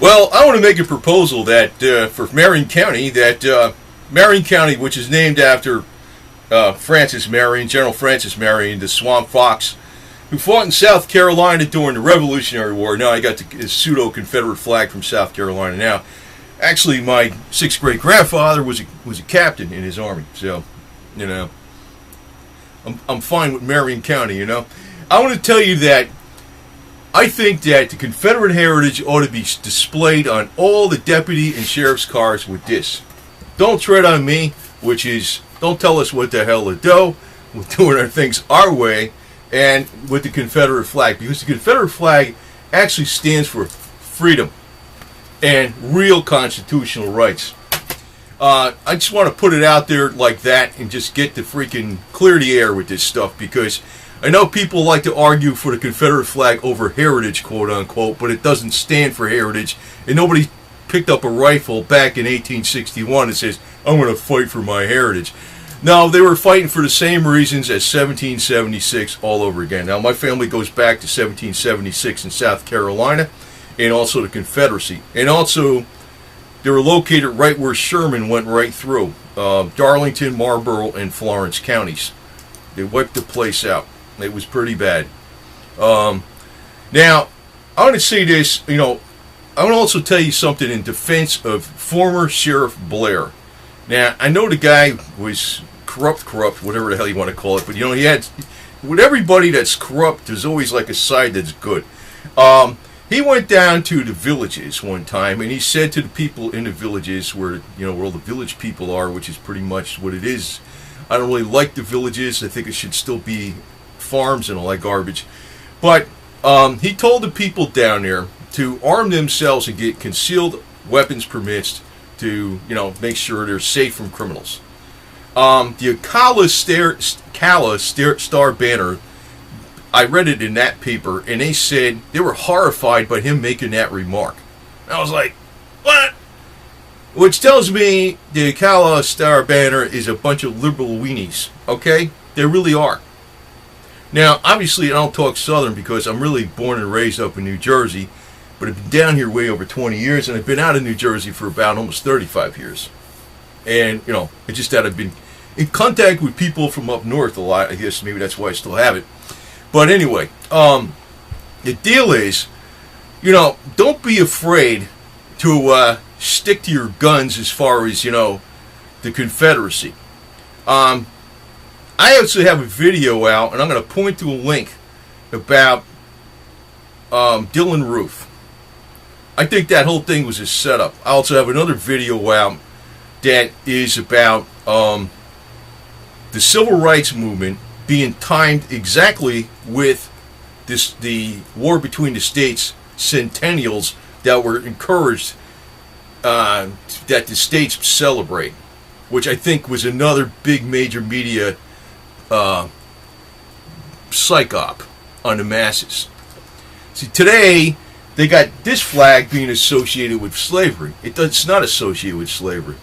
Well, I want to make a proposal that for Marion County, Marion County, which is named after Francis Marion, General Francis Marion, the Swamp Fox, who fought in South Carolina during the Revolutionary War. Now I got the pseudo-Confederate flag from South Carolina now. Actually, my 6th great-grandfather was a captain in his army, so, you know, I'm fine with Marion County, you know. I want to tell you that I think that the Confederate heritage ought to be displayed on all the deputy and sheriff's cars with this. Don't tread on me, which is, don't tell us what the hell to do. We're doing our things our way, and with the Confederate flag, because the Confederate flag actually stands for freedom and real constitutional rights. I just want to put it out there like that and just get the freaking clear the air with this stuff, because I know people like to argue for the Confederate flag over heritage, quote unquote, but it doesn't stand for heritage, and nobody picked up a rifle back in 1861 and says, I'm going to fight for my heritage. No, they were fighting for the same reasons as 1776 all over again. Now, my family goes back to 1776 in South Carolina, and also the Confederacy. And also, they were located right where Sherman went right through. Darlington, Marlborough, and Florence counties. They wiped the place out. It was pretty bad. Now, I want to say this, you know, I want to also tell you something in defense of former Sheriff Blair. Now, I know the guy was corrupt, whatever the hell you want to call it, but, you know, he had, with everybody that's corrupt, there's always like a side that's good. He went down to the villages one time, and he said to the people in the villages where, you know, where all the village people are, which is pretty much what it is. I don't really like the villages. I think it should still be farms and all that garbage. But he told the people down there to arm themselves and get concealed weapons permits to, you know, make sure they're safe from criminals. The Ocala Star Banner, I read it in that paper, and they said they were horrified by him making that remark. And I was like, what? Which tells me the Ocala Star Banner is a bunch of liberal weenies, okay? They really are. Now, obviously, I don't talk Southern because I'm really born and raised up in New Jersey, but I've been down here way over 20 years, and I've been out of New Jersey for about almost 35 years. And, you know, it's just that I've been in contact with people from up north a lot. I guess maybe that's why I still have it. But anyway, the deal is, you know, don't be afraid to stick to your guns as far as, you know, the Confederacy. I actually have a video out, and I'm going to point to a link about Dylan Roof. I think that whole thing was a setup. I also have another video out that is about the civil rights movement being timed exactly with the war between the states centennials that were encouraged that the states celebrate, which I think was another big major media psych op on the masses. See, today they got this flag being associated with slavery. It's not associated with slavery.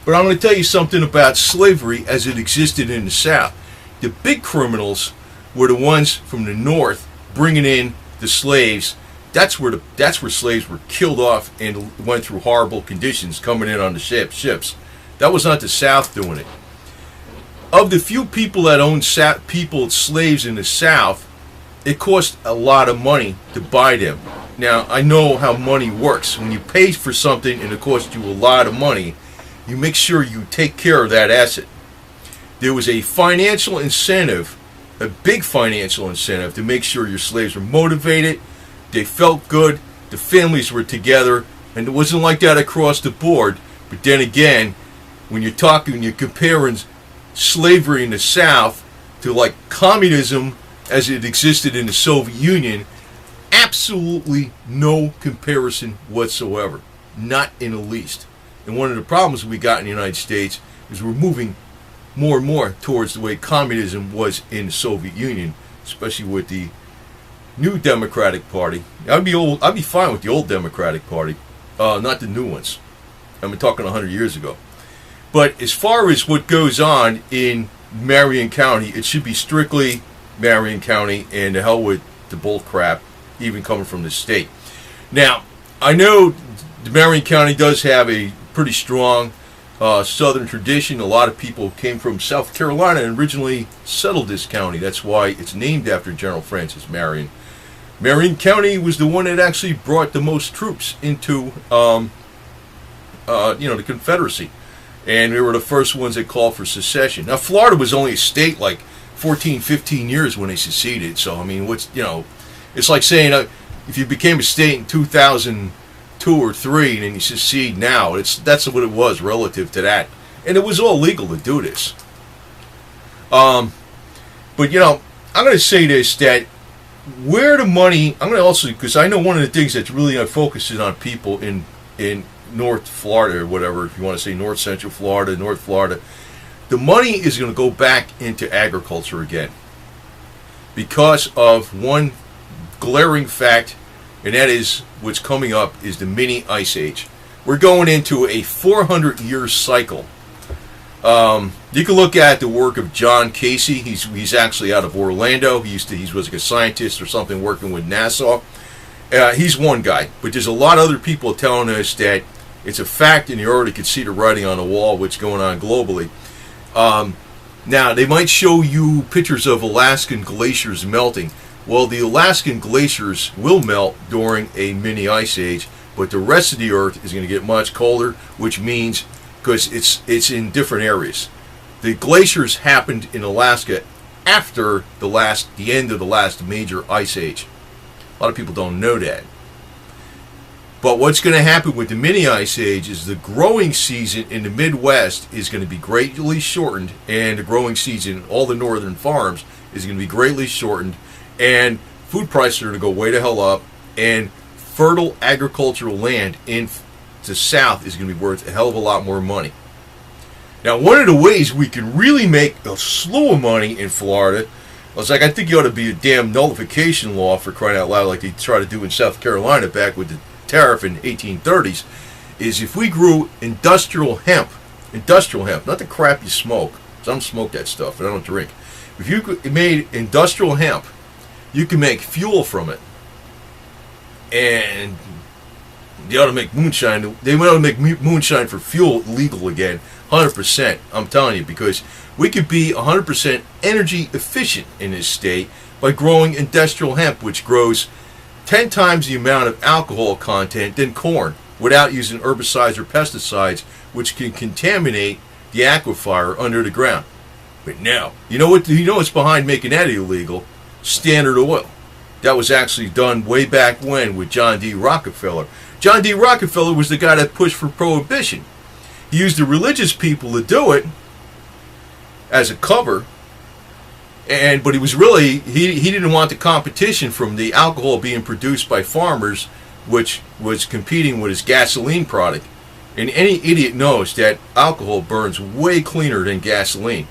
But I'm going to tell you something about slavery as it existed in the South. The big criminals were the ones from the North bringing in the slaves. That's where slaves were killed off and went through horrible conditions coming in on the ships. That was not the South doing it. Of the few people that owned slaves in the South, it cost a lot of money to buy them. Now, I know how money works. When you pay for something and it costs you a lot of money, you make sure you take care of that asset. There was a financial incentive, a big financial incentive, to make sure your slaves were motivated, they felt good, the families were together, and it wasn't like that across the board. But then again, when you're comparing slavery in the South to like communism as it existed in the Soviet Union, absolutely no comparison whatsoever. Not in the least. And one of the problems we got in the United States is we're moving more and more towards the way communism was in the Soviet Union, especially with the new Democratic Party. I'd be fine with the old Democratic Party, not the new ones. I'm talking 100 years ago. But as far as what goes on in Marion County, it should be strictly Marion County, and the hell with the bull crap even coming from the state. Now, I know Marion County does have a pretty strong southern tradition. A lot of people came from South Carolina and originally settled this county. That's why it's named after General Francis Marion. Marion County was the one that actually brought the most troops into the Confederacy, and we were the first ones that called for secession. Now, Florida was only a state like 14, 15 years when they seceded. So I mean, it's like saying if you became a state in 2002 or 3 and then you secede now, that's what it was relative to that, and it was all legal to do this. But I'm going to say this, that where the money, I'm going to also, because I know one of the things that's really focuses on people in North Florida, or whatever, if you want to say North Central Florida, North Florida, the money is going to go back into agriculture again because of one glaring fact, and that is what's coming up is the mini ice age. We're going into a 400-year cycle. You can look at the work of John Casey. He's actually out of Orlando. He was like a scientist or something working with NASA. He's one guy, but there's a lot of other people telling us that it's a fact, and you already could see the writing on the wall, what's going on globally. Now, they might show you pictures of Alaskan glaciers melting. Well, the Alaskan glaciers will melt during a mini ice age, but the rest of the Earth is going to get much colder, which means, because it's in different areas. The glaciers happened in Alaska after the end of the last major ice age. A lot of people don't know that. But what's going to happen with the mini ice age is the growing season in the Midwest is going to be greatly shortened, and the growing season in all the northern farms is going to be greatly shortened, and food prices are going to go way the hell up, and fertile agricultural land in the South is going to be worth a hell of a lot more money. Now, one of the ways we can really make a slew of money in Florida, I was like, I think you ought to be a damn nullification law, for crying out loud, like they try to do in South Carolina back with the tariff in the 1830s, is if we grew industrial hemp, not the crap you smoke, because I don't smoke that stuff, and I don't drink. If you made industrial hemp, you can make fuel from it, and they ought to make moonshine. They ought to make moonshine for fuel legal again, 100%. I'm telling you, because we could be 100% energy efficient in this state by growing industrial hemp, which grows 10 times the amount of alcohol content than corn, without using herbicides or pesticides, which can contaminate the aquifer under the ground. But now, you know what's behind making that illegal? Standard Oil. That was actually done way back when with John D. Rockefeller. John D. Rockefeller was the guy that pushed for prohibition. He used the religious people to do it as a cover, but he was really, he didn't want the competition from the alcohol being produced by farmers, which was competing with his gasoline product. And any idiot knows that alcohol burns way cleaner than gasoline.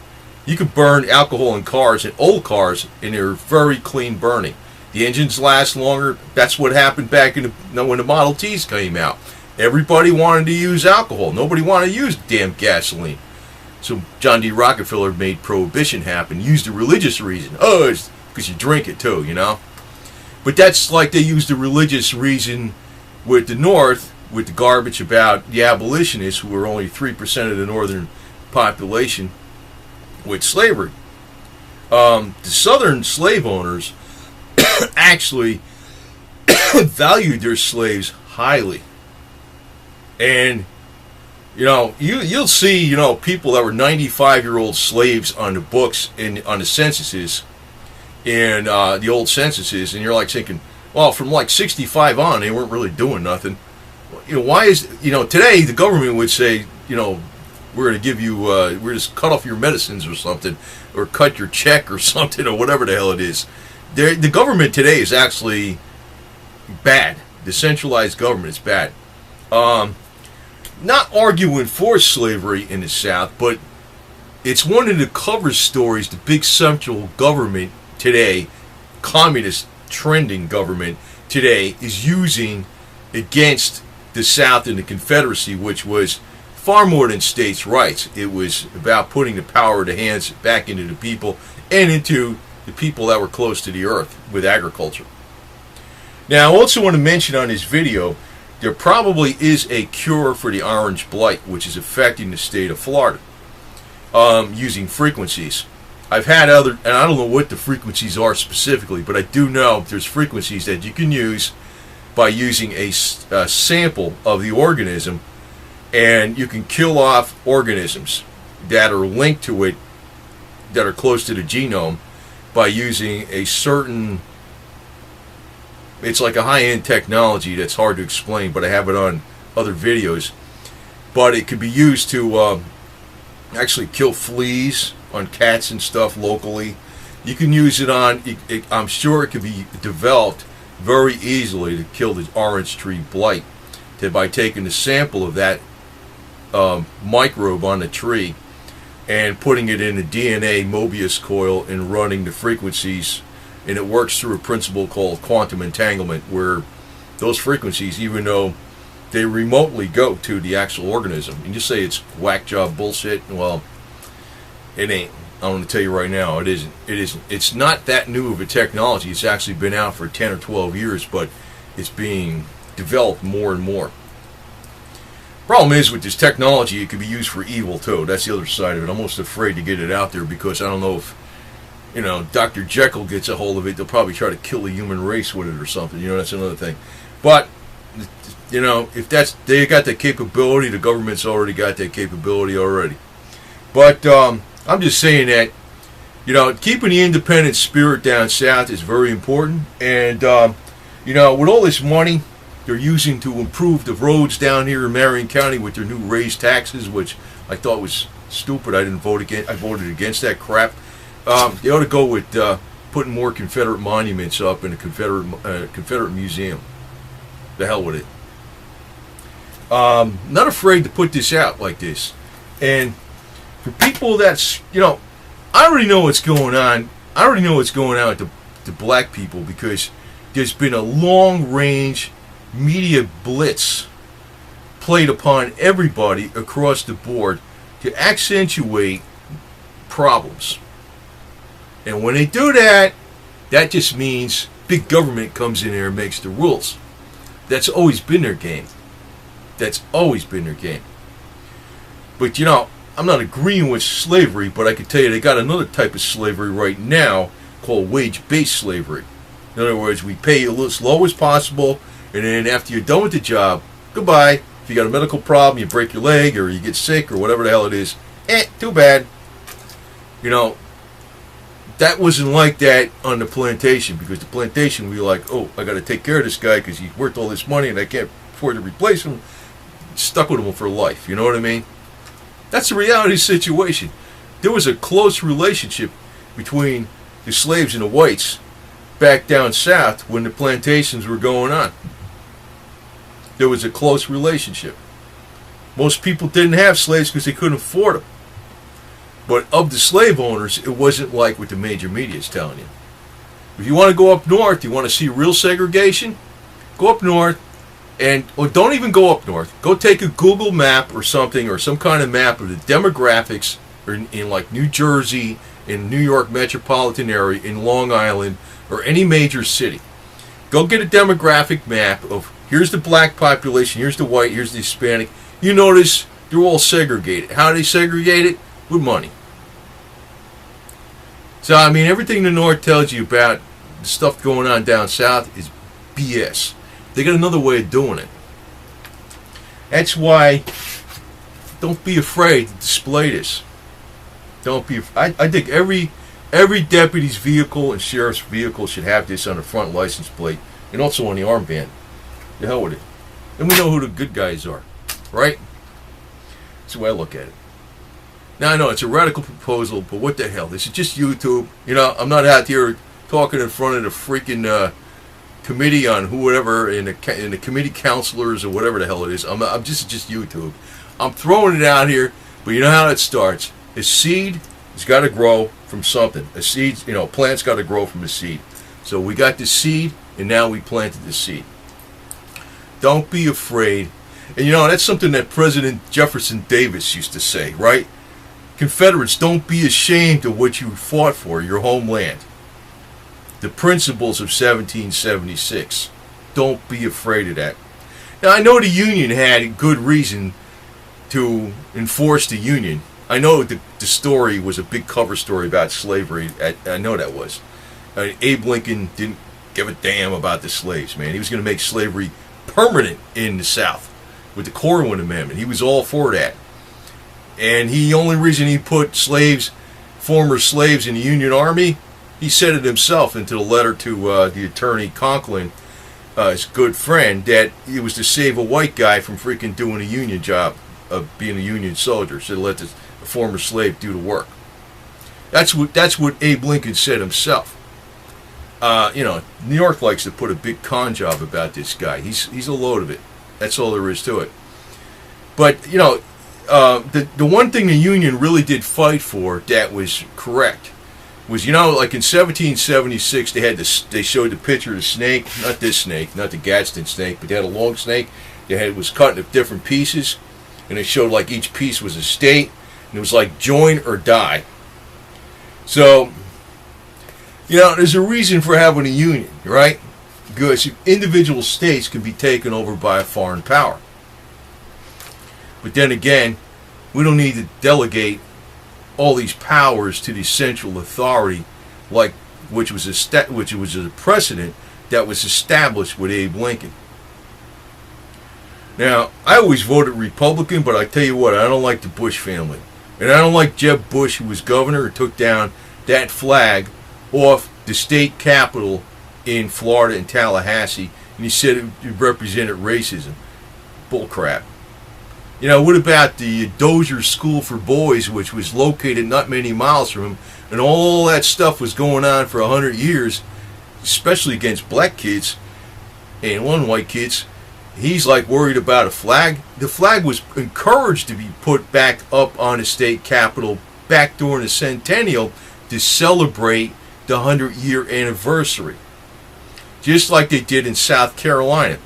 You can burn alcohol in cars, in old cars, and they're very clean burning. The engines last longer. That's what happened back when the Model Ts came out. Everybody wanted to use alcohol. Nobody wanted to use damn gasoline. So John D. Rockefeller made prohibition happen, used a religious reason. Oh, it's because you drink it too, But that's like they used a religious reason with the North, with the garbage about the abolitionists, who were only 3% of the northern population, with slavery. The southern slave owners actually valued their slaves highly. And you'll see, people that were 95-year-old slaves on the books on the censuses, in the old censuses, and you're like thinking, well, from like 65 on, they weren't really doing nothing. Why is, today the government would say, we're going to give you, we're just cut off your medicines or something, or cut your check or something, or whatever the hell it is. The government today is actually bad. The centralized government is bad. Not arguing for slavery in the South, but it's one of the cover stories the big central government today, communist trending government today, is using against the South and the Confederacy, which was far more than states' rights. It was about putting the power of the hands back into the people and into the people that were close to the earth with agriculture. Now, I also want to mention on this video there probably is a cure for the orange blight, which is affecting the state of Florida, using frequencies. I've had other, and I don't know what the frequencies are specifically, but I do know there's frequencies that you can use by using a sample of the organism, and you can kill off organisms that are linked to it, that are close to the genome, by using a certain, it's like a high-end technology that's hard to explain, but I have it on other videos. But it could be used to actually kill fleas on cats and stuff locally. You can use it on, I'm sure it could be developed very easily to kill the orange tree blight, by taking the sample of that microbe on the tree and putting it in a DNA Mobius coil and running the frequencies. And it works through a principle called quantum entanglement, where those frequencies, even though they remotely go to the actual organism, and you say it's whack job bullshit, well, it ain't. I'm going to tell you right now, it isn't. It isn't. It's not that new of a technology. It's actually been out for 10 or 12 years, but it's being developed more and more. Problem is, with this technology, it could be used for evil too. That's the other side of it. I'm almost afraid to get it out there, because I don't know if, Dr. Jekyll gets a hold of it, they'll probably try to kill the human race with it or something. That's another thing. But, if they got that capability, the government's already got that capability already. But, I'm just saying that, keeping the independent spirit down south is very important. And, with all this money they're using to improve the roads down here in Marion County with their new raised taxes, which I thought was stupid. I didn't vote against. I voted against that crap. They ought to go with putting more Confederate monuments up in a Confederate museum. The hell with it. Not afraid to put this out like this. And for people that's, I already know what's going on. I already know what's going on with the black people, because there's been a long-range media blitz played upon everybody across the board to accentuate problems. And when they do that, that just means big government comes in there and makes the rules. That's always been their game. That's always been their game. But I'm not agreeing with slavery, but I can tell you they got another type of slavery right now called wage-based slavery. In other words, we pay you as low as possible, and then after you're done with the job, goodbye. If you got a medical problem, you break your leg, or you get sick, or whatever the hell it is, too bad. That wasn't like that on the plantation, because the plantation, we were like, oh, I got to take care of this guy because he's worth all this money and I can't afford to replace him. Stuck with him for life, you know what I mean? That's the reality situation. There was a close relationship between the slaves and the whites back down south when the plantations were going on. There was a close relationship. Most people didn't have slaves because they couldn't afford them. But of the slave owners, it wasn't like what the major media is telling you. If you want to go up north, you want to see real segregation, go up north, or don't even go up north. Go take a Google map or something, or some kind of map of the demographics in like New Jersey, in New York metropolitan area, in Long Island, or any major city. Go get a demographic map of, here's the black population, here's the white, here's the Hispanic. You notice they're all segregated. How do they segregate it? With money. So, I mean, everything the North tells you about the stuff going on down south is BS. They got another way of doing it. That's why, don't be afraid to display this. Don't be. I think every deputy's vehicle and sheriff's vehicle should have this on the front license plate, and also on the armband. The hell with it. And we know who the good guys are, right? That's the way I look at it. Now, I know it's a radical proposal, but what the hell? This is just YouTube. I'm not out here talking in front of the freaking committee on whoever, in the committee counselors or whatever the hell it is. I'm just YouTube. I'm throwing it out here, but you know how it starts. A seed has got to grow from something. A seed, a plant's got to grow from a seed. So we got the seed, and now we planted the seed. Don't be afraid. And that's something that President Jefferson Davis used to say, right? Confederates, don't be ashamed of what you fought for, your homeland. The principles of 1776. Don't be afraid of that. Now, I know the Union had good reason to enforce the Union. I know the story was a big cover story about slavery. I know that was. Abe Lincoln didn't give a damn about the slaves, man. He was going to make slavery permanent in the South with the Corwin Amendment. He was all for that. And the only reason he put former slaves in the Union Army, he said it himself into the letter to the attorney Conklin, his good friend, that it was to save a white guy from freaking doing a Union job of being a Union soldier. So let the former slave do the work. That's what Abe Lincoln said himself. New York likes to put a big con job about this guy. He's a load of it. That's all there is to it. But the one thing the Union really did fight for that was correct was, like in 1776 they showed the picture of the snake, not this snake, not the Gadsden snake, but they had a long snake. It was cut into different pieces, and they showed like each piece was a state, and it was like join or die. So, there's a reason for having a union, right? Because individual states can be taken over by a foreign power. But then again, we don't need to delegate all these powers to the central authority, which was a precedent that was established with Abe Lincoln. Now, I always voted Republican, but I tell you what, I don't like the Bush family. And I don't like Jeb Bush, who was governor, who took down that flag off the state capitol in Florida, in Tallahassee, and he said it represented racism. Bullcrap. What about the Dozier School for Boys, which was located not many miles from him, and all that stuff was going on for 100 years, especially against black kids and one white kids. He's like worried about a flag. The flag was encouraged to be put back up on the state capitol back during the centennial to celebrate the 100-year anniversary. Just like they did in South Carolina.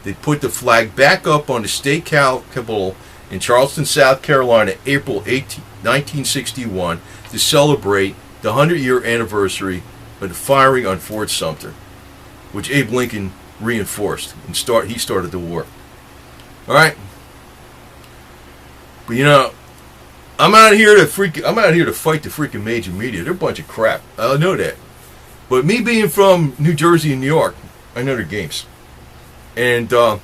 They put the flag back up on the state capitol in Charleston, South Carolina, April 18, 1961, to celebrate the 100-year anniversary of the firing on Fort Sumter, which Abe Lincoln reinforced, and he started the war. All right, but I'm out here to fight the freaking major media. They're a bunch of crap. I know that. But me being from New Jersey and New York, I know their games. And I'm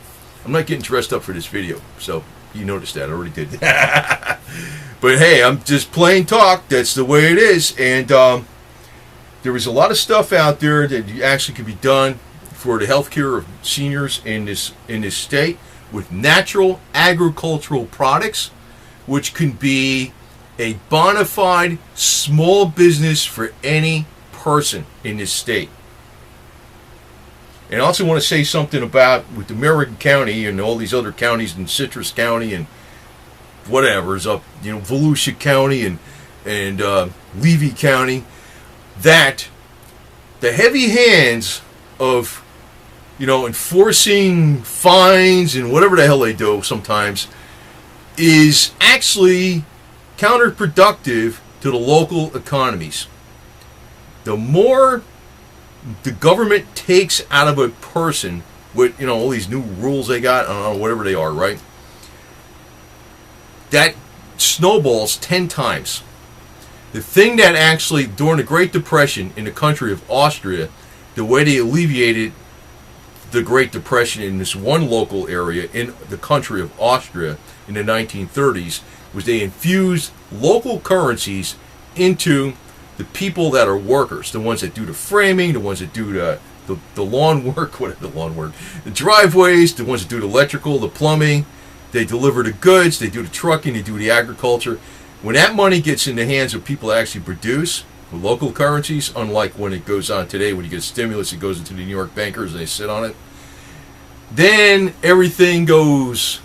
not getting dressed up for this video, so you noticed that. I already did. But hey, I'm just plain talk. That's the way it is. And there is a lot of stuff out there that actually could be done for the health care of seniors in this state with natural agricultural products, which can be a bona fide small business for any person in this state. And I also want to say something about with the Marion County and all these other counties in Citrus County and whatever is up, Volusia County and Levy County, that the heavy hands of enforcing fines and whatever the hell they do sometimes is actually counterproductive to the local economies. The more the government takes out of a person with, all these new rules they got, I don't know, whatever they are, right? That snowballs 10 times. The thing that actually, during the Great Depression in the country of Austria, the way they alleviated the Great Depression in this one local area in the country of Austria in the 1930s was they infused local currencies into the people that are workers, the ones that do the framing, the ones that do the lawn work, the driveways, the ones that do the electrical, the plumbing. They deliver the goods, they do the trucking, they do the agriculture. When that money gets in the hands of people that actually produce with local currencies, unlike when it goes on today, when you get a stimulus, it goes into the New York bankers and they sit on it, then everything goes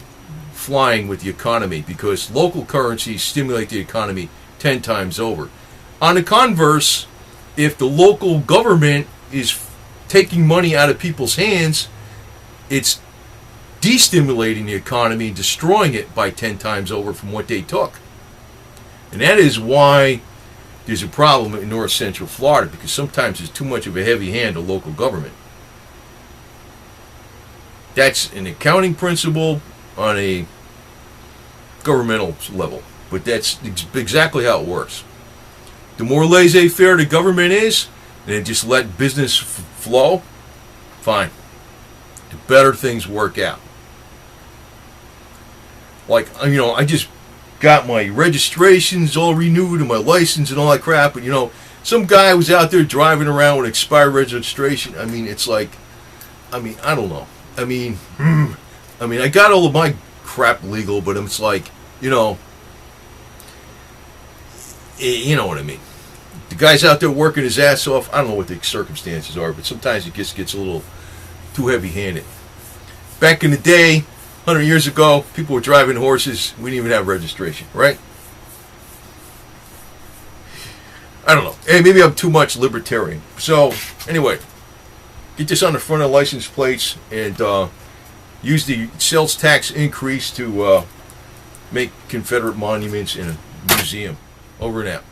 flying with the economy because local currencies stimulate the economy 10 times over. On the converse, if the local government is taking money out of people's hands, it's destimulating the economy, destroying it by 10 times over from what they took. And that is why there's a problem in North Central Florida, because sometimes there's too much of a heavy hand of local government. That's an accounting principle on a governmental level, but that's exactly how it works. The more laissez-faire the government is, and they just let business flow, fine. The better things work out. Like, I just got my registrations all renewed and my license and all that crap, but some guy was out there driving around with expired registration. It's like, I don't know. I got all of my crap legal, but it's like, you know what I mean. The guy's out there working his ass off. I don't know what the circumstances are, but sometimes it just gets a little too heavy-handed. Back in the day, 100 years ago, people were driving horses. We didn't even have registration, right? I don't know. Hey, maybe I'm too much libertarian. So, anyway, get this on the front of license plates and use the sales tax increase to make Confederate monuments in a museum. Over and out.